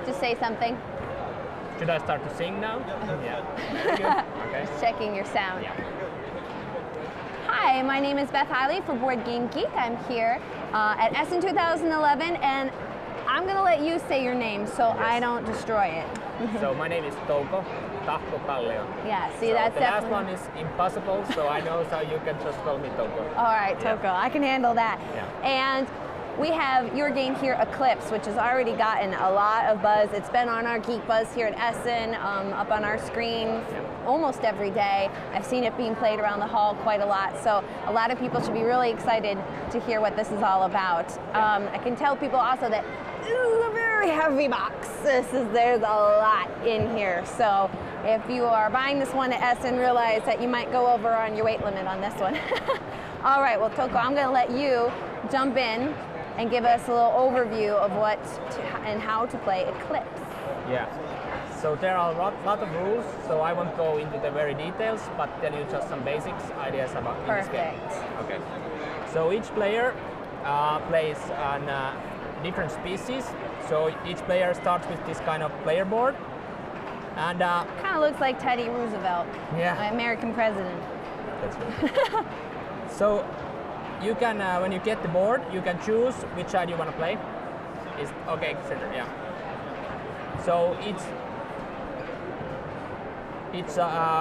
Just say something. Should I start to sing now? Yeah. Very good. Okay. Just checking your sound. Yeah. Hi, my name is Beth Hiley for BoardGameGeek. I'm here at Essen 2011, and I'm going to let you say your name so I don't destroy it. So my name is Touko. Tahko Kallio. Yeah, see, so that's the definitely... last one is impossible, so I know, so you can just call me Touko. All right, Touko, I can handle that. Yeah. And we have your game here, Eclipse, which has already gotten a lot of buzz. It's been on our Geek Buzz here at Essen, up on our screens almost every day. I've seen it being played around the hall quite a lot, so a lot of people should be really excited to hear what this is all about. I can tell people also that this is a very heavy box. There's a lot in here, so if you are buying this one at Essen, realize that you might go over on your weight limit on this one. All right, well, Touko, I'm going to let you jump in and give us a little overview of what and how to play Eclipse. Yeah. So there are a lot of rules, so I won't go into the very details, but tell you just some basics, ideas about this game. Okay. So each player plays on different species. So each player starts with this kind of player board, and kind of looks like Teddy Roosevelt, American president. That's right. So you can, when you get the board, you can choose which side you want to play. Okay, center, yeah. So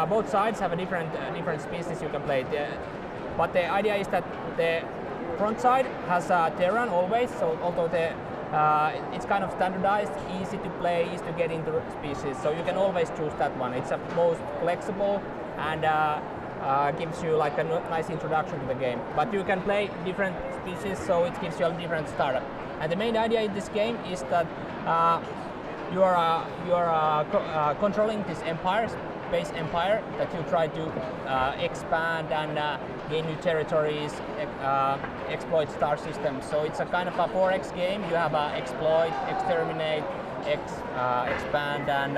both sides have a different species you can play. But the idea is that the front side has terrain always. So although it's kind of standardized, easy to play, easy to get into species. So you can always choose that one. It's the most flexible and gives you like a nice introduction to the game. But you can play different species, so it gives you a different startup. And the main idea in this game is that you are controlling this space empire that you try to expand and gain new territories, exploit star systems. So it's a kind of a 4X game. You have exploit, exterminate, expand, and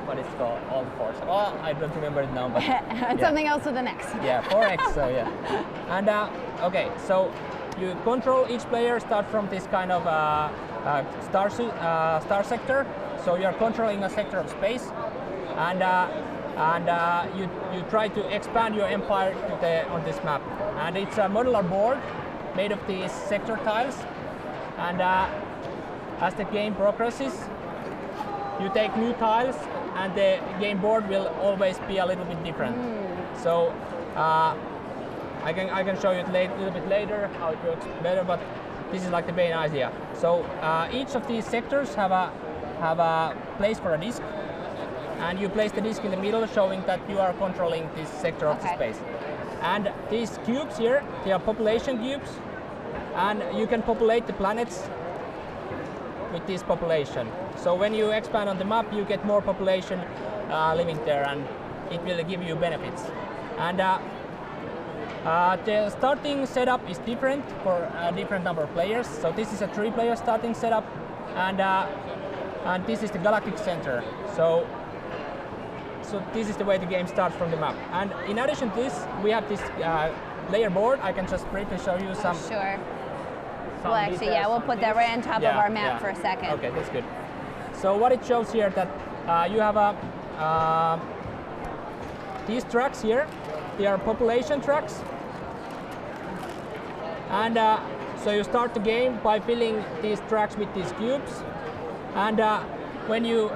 what it's called, all the fours. Oh, I don't remember it now, but something else with an X. Yeah, 4X. So yeah. And okay, so you control each player start from this kind of star sector. So you are controlling a sector of space, and you try to expand your empire on this map. And it's a modular board made of these sector tiles. And as the game progresses, you take new tiles, and the game board will always be a little bit different. So I can show you it a little bit later how it works better, but this is like the main idea. So each of these sectors have a place for a disc, and you place the disc in the middle, showing that you are controlling this sector of the space. And these cubes here, they are population cubes, and you can populate the planets with this population. So when you expand on the map, you get more population living there, and it will give you benefits. And the starting setup is different for a different number of players. So this is a 3-player starting setup, and this is the galactic center. So this is the way the game starts from the map. And in addition to this, we have this layer board. I can just briefly show you some. Sure. Well, actually, yeah, we'll put that right on top of our map for a second. Okay, that's good. So what it shows here that you have these tracks here. They are population tracks. And so you start the game by filling these tracks with these cubes. And when you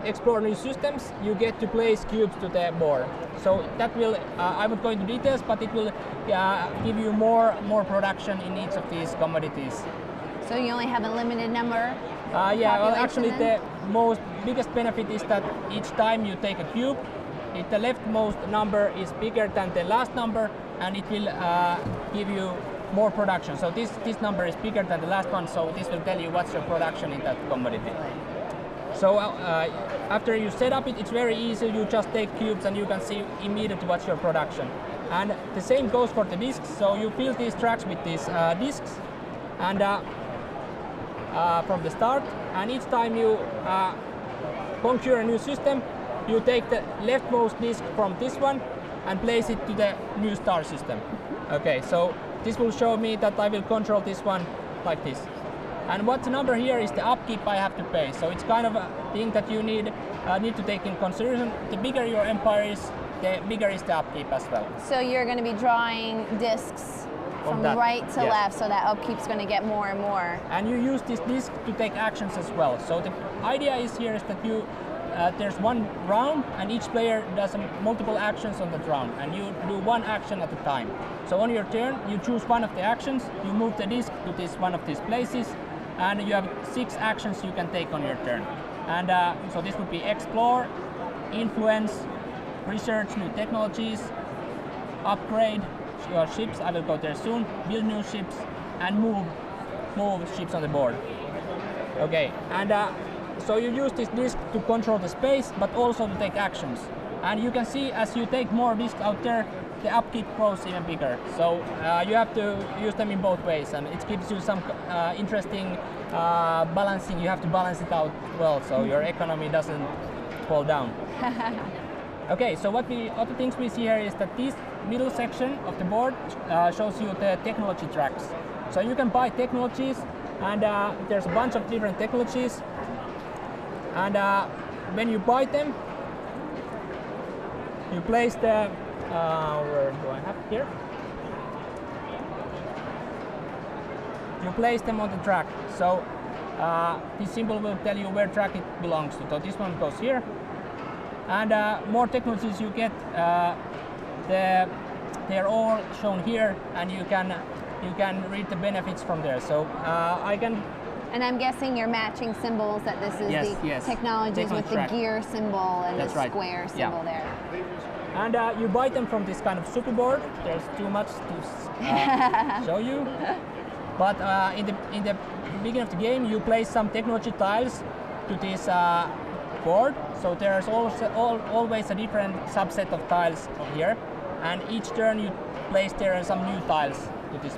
explore new systems, you get to place cubes to the board. So that will, I won't go into details, but it will give you more production in each of these commodities. So you only have a limited number? Yeah, well actually the biggest benefit is that each time you take a cube, if the leftmost number is bigger than the last number, and it will give you more production. So this number is bigger than the last one, so this will tell you what's your production in that commodity. So after you set up it, it's very easy. You just take cubes and you can see immediately what's your production. And the same goes for the discs. So you fill these tracks with these discs, and from the start. And each time you conquer a new system, you take the leftmost disc from this one and place it to the new star system. Okay, so this will show me that I will control this one like this. And what's the number here is the upkeep I have to pay. So it's kind of a thing that you need to take in consideration. The bigger your empire is, the bigger is the upkeep as well. So you're going to be drawing discs from right to left, so that upkeep's going to get more and more. And you use this disc to take actions as well. So the idea is here is that you there's one round, and each player does multiple actions on that round, and you do one action at a time. So on your turn, you choose one of the actions, you move the disc to one of these places, and you have 6 actions you can take on your turn. And so this would be explore, influence, research new technologies, upgrade your ships, I will go there soon, build new ships, and move ships on the board. Okay, and so you use this disc to control the space, but also to take actions. And you can see as you take more discs out there, the upkeep grows even bigger. So you have to use them in both ways, and it gives you some interesting balancing. You have to balance it out well, so your economy doesn't fall down. Okay, so what the things we see here is that this middle section of the board shows you the technology tracks. So you can buy technologies, and there's a bunch of different technologies. And when you buy them, you place the where do I have it here? You place them on the track. So this symbol will tell you where track it belongs to. So this one goes here. And more technologies you get, they're all shown here, and you can read the benefits from there. So I can. And I'm guessing you're matching symbols, that this is the technologies with the gear symbol and the square symbol there. And you buy them from this kind of super board. There's too much to show you. But in the beginning of the game, you place some technology tiles to this board. So there's also always a different subset of tiles here. And each turn you place there some new tiles to this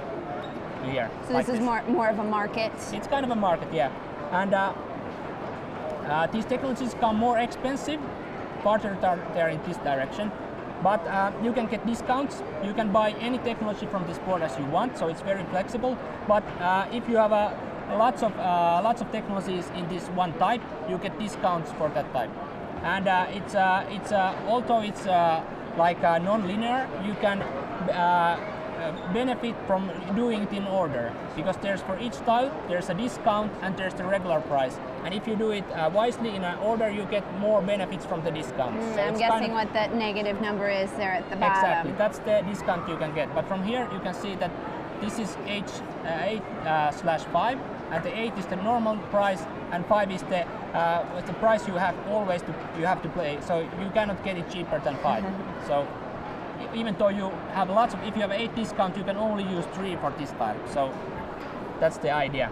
here. So this is more of a market? It's kind of a market, yeah. And these technologies become more expensive, farther they're in this direction. But you can get discounts. You can buy any technology from this board as you want, so it's very flexible. But if you have lots of technologies in this one type, you get discounts for that type. And although it's like non-linear, you can benefit from doing it in order, because there's for each tile there's a discount and there's the regular price, and if you do it wisely in an order, you get more benefits from the discounts. So I'm guessing what that negative number is there at the bottom. Exactly, that's the discount you can get. But from here you can see that this is 8/5, and the 8 is the normal price, and 5 is the price you have to pay. So you cannot get it cheaper than 5. So even though you have if you have 8 discount, you can only use 3 for this tile. So that's the idea.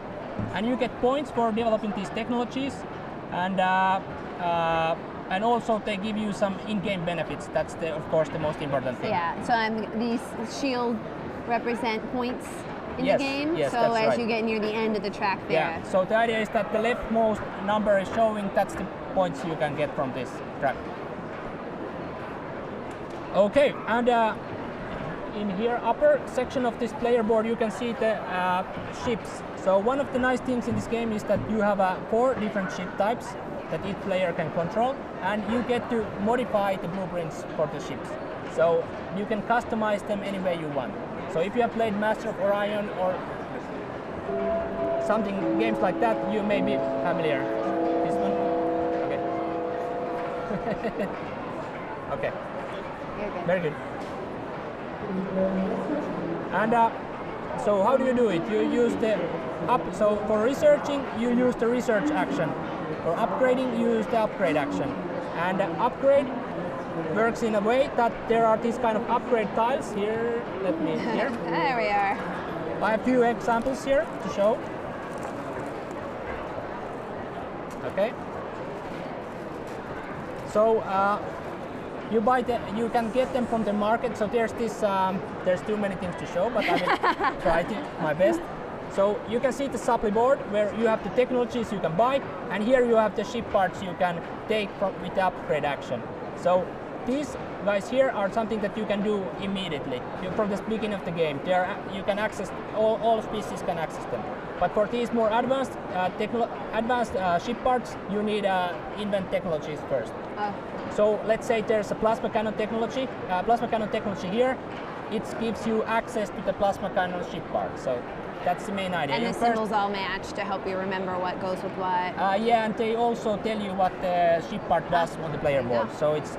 And you get points for developing these technologies, and also they give you some in-game benefits. That's of course the most important thing. Yeah. So these shield represent points in the game. Yes, so as you get near the end of the track there. Yeah. So the idea is that the leftmost number is showing that's the points you can get from this track. Okay, and in here upper section of this player board you can see the ships. So one of the nice things in this game is that you have 4 different ship types that each player can control, and you get to modify the blueprints for the ships. So you can customize them any way you want. So if you have played Master of Orion or games like that, you may be familiar. This one? Okay. Okay. Very good. And so how do you do it? You use so for researching, you use the research action. For upgrading, you use the upgrade action. And upgrade works in a way that there are these kind of upgrade tiles here. Here. There we are. I have a few examples here to show. Okay. So you can get them from the market. So there's too many things to show, but I will try my best. So you can see the supply board where you have the technologies you can buy, and here you have the ship parts you can take with the upgrade action. So these guys here are something that you can do immediately from the beginning of the game. You can access all species can access them. But for these more advanced ship parts, you need invent technologies first. So let's say there's a plasma cannon technology here. It gives you access to the plasma cannon ship part. So that's the main idea. And the symbols all match to help you remember what goes with what. Yeah, and they also tell you what the ship part does on the player board. So it's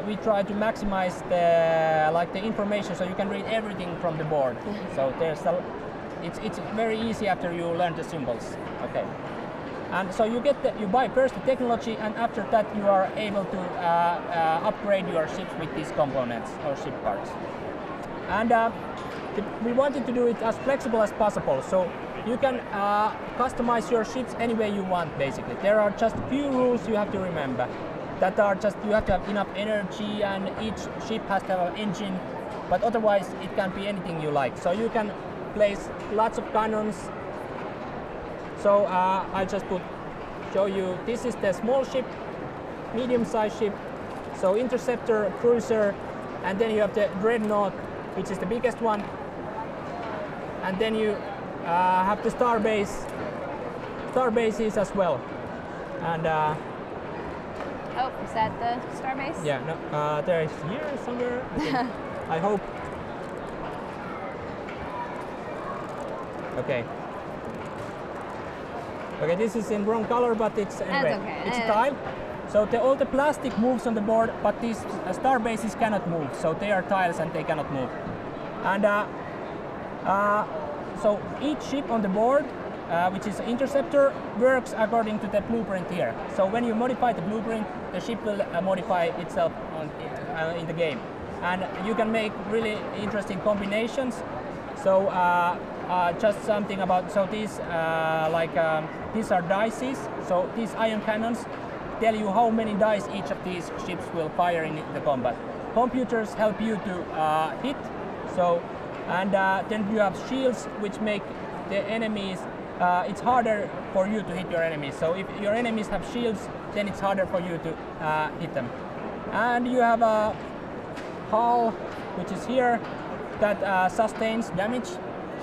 we try to maximize the information, so you can read everything from the board. So it's very easy after you learn the symbols. Okay. And so you buy first the technology, and after that you are able to upgrade your ships with these components or ship parts. And we wanted to do it as flexible as possible, so you can customize your ships any way you want, basically. There are just few rules you have to remember. That are just, you have to have enough energy, and each ship has to have an engine, but otherwise it can be anything you like. So you can place lots of cannons. So I'll just show you, this is the small ship, medium-sized ship, so interceptor, cruiser, and then you have the dreadnought, which is the biggest one, and then you have the star bases as well. And oh, is that the star base? yeah, no, there is here somewhere. I hope. Okay. Okay, this is in wrong color, but it's in red. Okay. It's a tile. So all the plastic moves on the board, but these star bases cannot move. So they are tiles and they cannot move. And so each ship on the board, which is interceptor, works according to the blueprint here. So when you modify the blueprint, the ship will modify itself in the game. And you can make really interesting combinations. So just something about, so these these are dices. So these ion cannons tell you how many dice each of these ships will fire in the combat. Computers help you to hit. So and then you have shields, which make the enemies. It's harder for you to hit your enemies. So if your enemies have shields, then it's harder for you to hit them. And you have a hull, which is here, that sustains damage,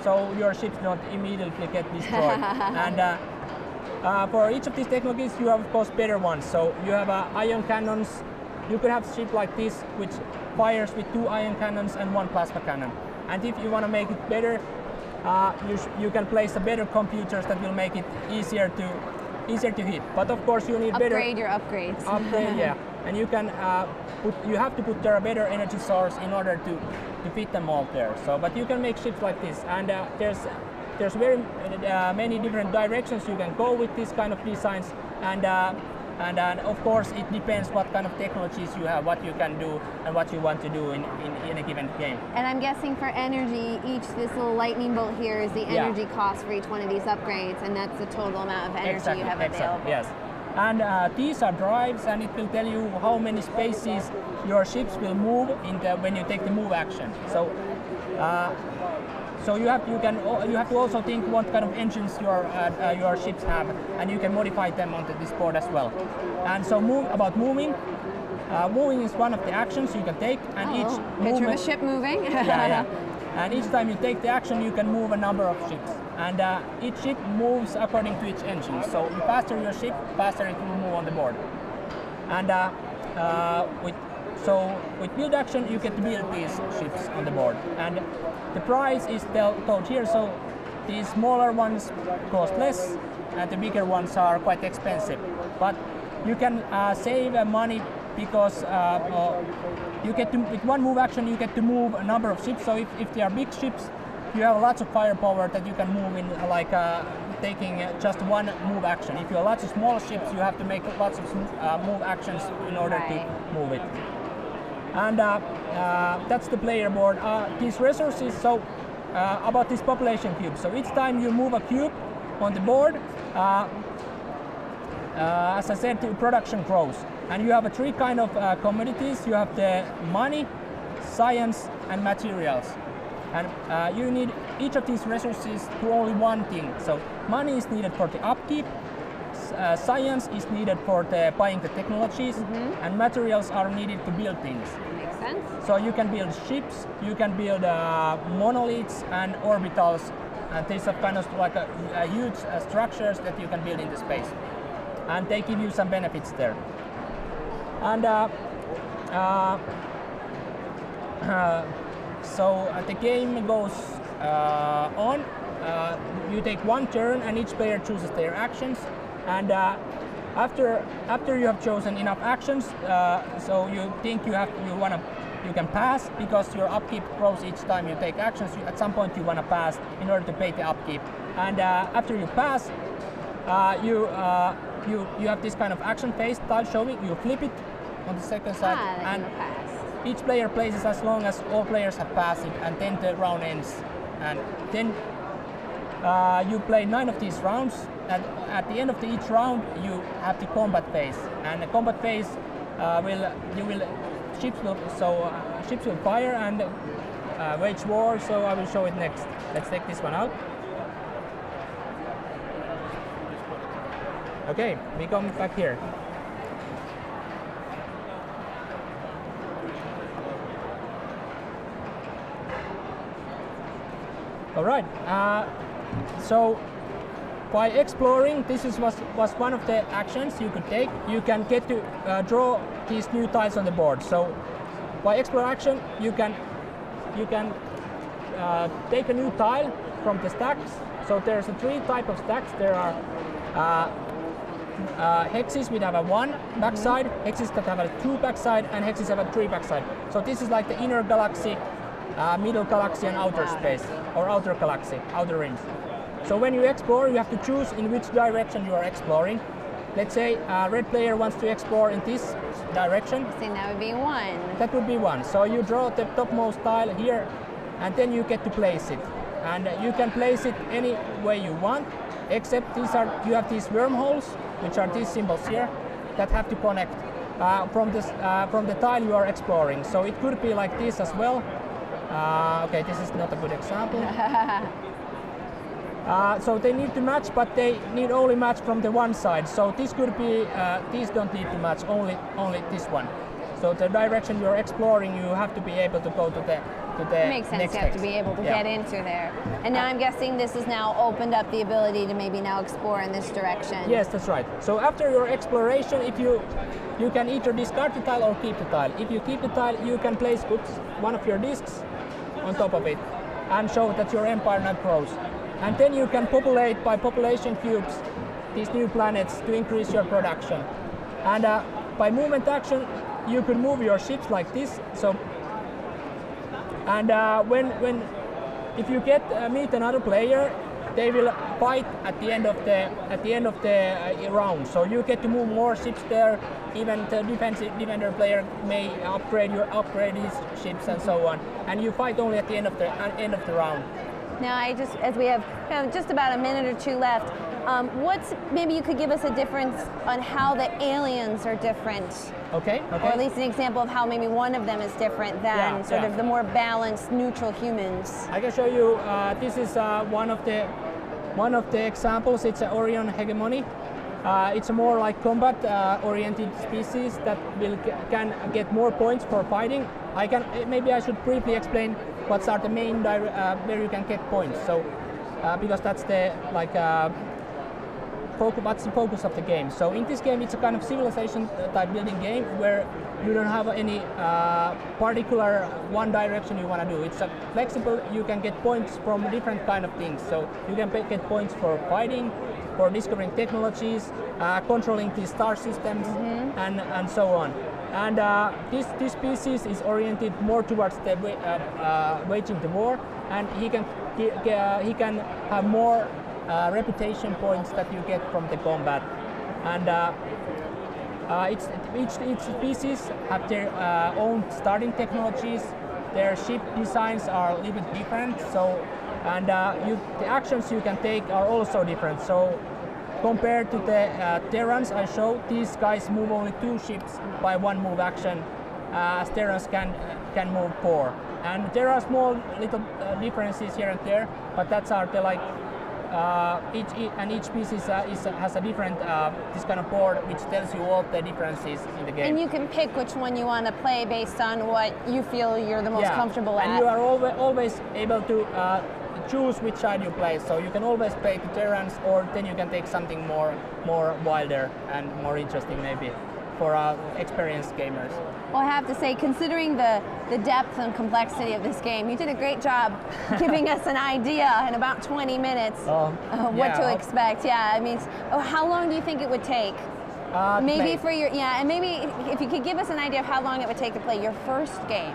so your ships don't immediately get destroyed. And for each of these technologies, you have, of course, better ones. So you have ion cannons. You could have a ship like this, which fires with 2 ion cannons and 1 plasma cannon. And if you want to make it better, you can place a better computers that will make it easier to hit. But of course, you need upgrade your upgrades. Upgrade, yeah. And you can you have to put there a better energy source in order to fit them all there. So, but you can make ships like this, and there's very many different directions you can go with this kind of designs, and of course it depends what kind of technologies you have, what you can do, and what you want to do in a given game. And I'm guessing for energy, this little lightning bolt here is the energy cost for each one of these upgrades, and that's the total amount of energy you have available. Yes. And these are drives, and it will tell you how many spaces your ships will move when you take the move action. So, so you have to also think what kind of engines your ships have, and you can modify them onto this board as well. And so moving. Moving is one of the actions you can take, and each picture of a ship moving. yeah. And each time you take the action, you can move a number of ships. And each ship moves according to its engine. So the faster your ship, faster it will move on the board. And with build action, you get to build these ships on the board. And the price is told here. So these smaller ones cost less, and the bigger ones are quite expensive. But you can save money, because you get to, with one move action, you get to move a number of ships. So if they are big ships, you have lots of firepower that you can move in, like taking just one move action. If you have lots of small ships, you have to make lots of move actions in order to move it. And that's the player board. These resources, so about this population cube. So each time you move a cube on the board, as I said, the production grows. And you have 3 kind of commodities. You have the money, science, and materials. And you need each of these resources to only one thing. So money is needed for the upkeep, science is needed for buying the technologies, and materials are needed to build things. Makes sense. So you can build ships, you can build monoliths and orbitals and these are kind of like a huge structures that you can build in the space, and they give you some benefits there. And so the game goes on. You take one turn, and each player chooses their actions. And after you have chosen enough actions, so you think you can pass because your upkeep grows each time you take actions. At some point you want to pass in order to pay the upkeep. And after you pass, you have this kind of action phase tile showing. You flip it on the second side, and each player plays it as long as all players have passed it, and then the round ends. And then you play 9 of these rounds, and at the end of each round you have the combat phase. And the combat phase ships will fire and wage war. So I will show it next. Let's take this one out. Okay, we come back here. All right. So by exploring, this was one of the actions you could take. You can get to draw these new tiles on the board. So by exploration, you can take a new tile from the stacks. So there's 3 types of stacks. There are hexes which have a 1 backside, hexes that have a 2 backside, and hexes have a 3 backside. So this is like the inner galaxy, middle galaxy, and outer space, or outer galaxy, outer rims. So when you explore, you have to choose in which direction you are exploring. Let's say a red player wants to explore in this direction. I think that would be 1. That would be 1. So you draw the topmost tile here, and then you get to place it. And you can place it any way you want, except you have these wormholes, which are these symbols here, that have to connect from the tile you are exploring. So it could be like this as well. Okay, this is not a good example. So they need to match, but they need only match from the one side. So this could be, these don't need to match, only this one. So the direction you're exploring, you have to be able to go to the makes sense. You have to be able to get into there. And now I'm guessing this has now opened up the ability to maybe now explore in this direction. Yes, that's right. So after your exploration, if you can either discard the tile or keep the tile. If you keep the tile, you can place one of your discs on top of it and show that your empire now grows. And then you can populate by population cubes these new planets to increase your production. And by movement action, you could move your ships like this. So, and if you meet another player, they will fight at the end of the round. So you get to move more ships there. Even the defender player may upgrade his ships and so on. And you fight only at the end of the round. Now, as we have just about a minute or 2 left, maybe you could give us a difference on how the aliens are different. Okay. Or at least an example of how maybe one of them is different than of the more balanced, neutral humans. I can show you. This is one of the examples. It's an Orion hegemony. It's a more like combat-oriented species that can get more points for fighting. Maybe I should briefly explain what are the main where you can get points. So because that's the what's the focus of the game. So in this game, it's a kind of civilization type building game where you don't have any particular one direction you want to do. It's flexible. You can get points from different kind of things. So you can get points for fighting, for discovering technologies, controlling the star systems, and so on. And this species is oriented more towards the waging the war, and he can have more reputation points that you get from the combat. And each species have their own starting technologies. Their ship designs are a little bit different. So, and the actions you can take are also different. So, compared to the Terrans I showed, these guys move only 2 ships by 1 move action, as Terrans can move 4. And there are small little differences here and there, but that's each species has a different this kind of board which tells you all the differences in the game. And you can pick which one you want to play based on what you feel you're the most comfortable at. And you are always able to choose which side you play. So you can always play the Terrans, or then you can take something more wilder and more interesting maybe for experienced gamers. Well, I have to say, considering the depth and complexity of this game, you did a great job giving us an idea in about 20 minutes of what to expect. Yeah, I mean, how long do you think it would take? Maybe for your, and maybe if you could give us an idea of how long it would take to play your first game.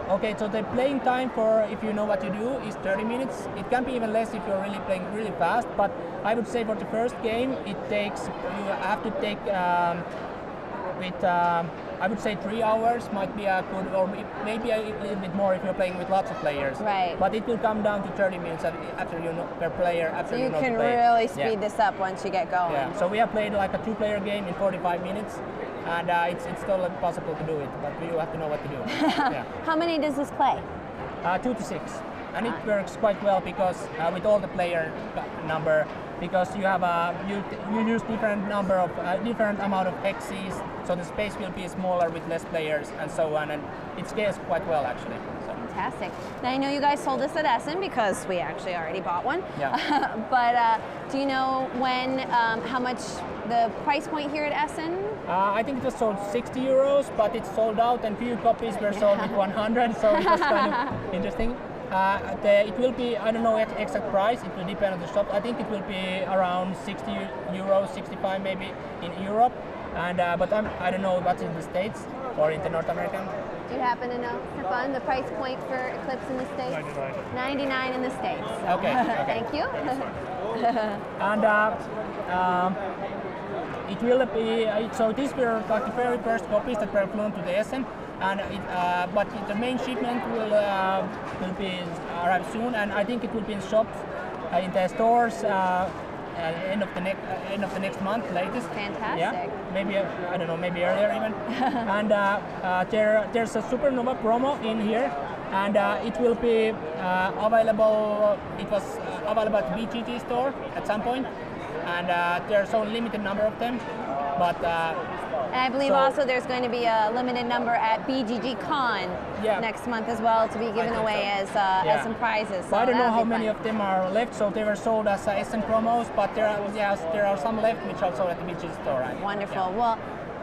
Okay, so the playing time for, if you know what you do, is 30 minutes. It can be even less if you're really playing really fast, but I would say for the first game, you have to take I would say 3 hours might be a good, or maybe a little bit more if you're playing with lots of players. Right. But it will come down to 30 minutes after you know per player. After so you know can the really speed this up once you get going. Yeah. So we have played like a 2-player game in 45 minutes, and it's totally possible to do it, but you have to know what to do. Yeah. How many does this play? 2 to 6, and it works quite well because with all the player number, because you have you use different amount of hexes, so the space will be smaller with less players and so on, and it scales quite well actually. So. Fantastic. Now I know you guys sold this at Essen because we actually already bought one. Yeah. But do you know when, how much the price point here at Essen? I think it was sold 60 euros, but it's sold out, and few copies were sold with 100, so it was kind of interesting. It will be, I don't know exact price, it will depend on the shop. I think it will be around 60 euros, 65 maybe in Europe, and but I don't know what's in the States or in the North American. Do you happen to know, Stefan, the price point for Eclipse in the States? 99 in the States. So. Okay. Thank you. And it will be, so these were like the very first copies that were flown to the Essen, and but the main shipment will be arrive soon, and I think it will be in shops, in the stores end of the next month latest. Fantastic. Yeah, maybe I don't know, maybe earlier even. And there's a Supernova promo in here, and it will be available. It was available at the BGG store at some point, and there's only limited number of them, but. And I believe also there's going to be a limited number at BGG Con next month as well to be given away as some prizes. So I don't know how many of them are left, so they were sold as Essen promos, but there are some left which are sold at the BGG store. Right? Wonderful. Yeah. Well,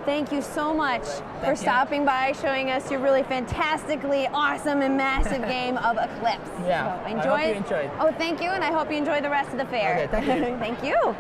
thank you so much for stopping by, showing us your really fantastically awesome and massive game of Eclipse. Yeah, so I hope you enjoyed. Oh, thank you, and I hope you enjoy the rest of the fair. Okay, thank you. Thank you.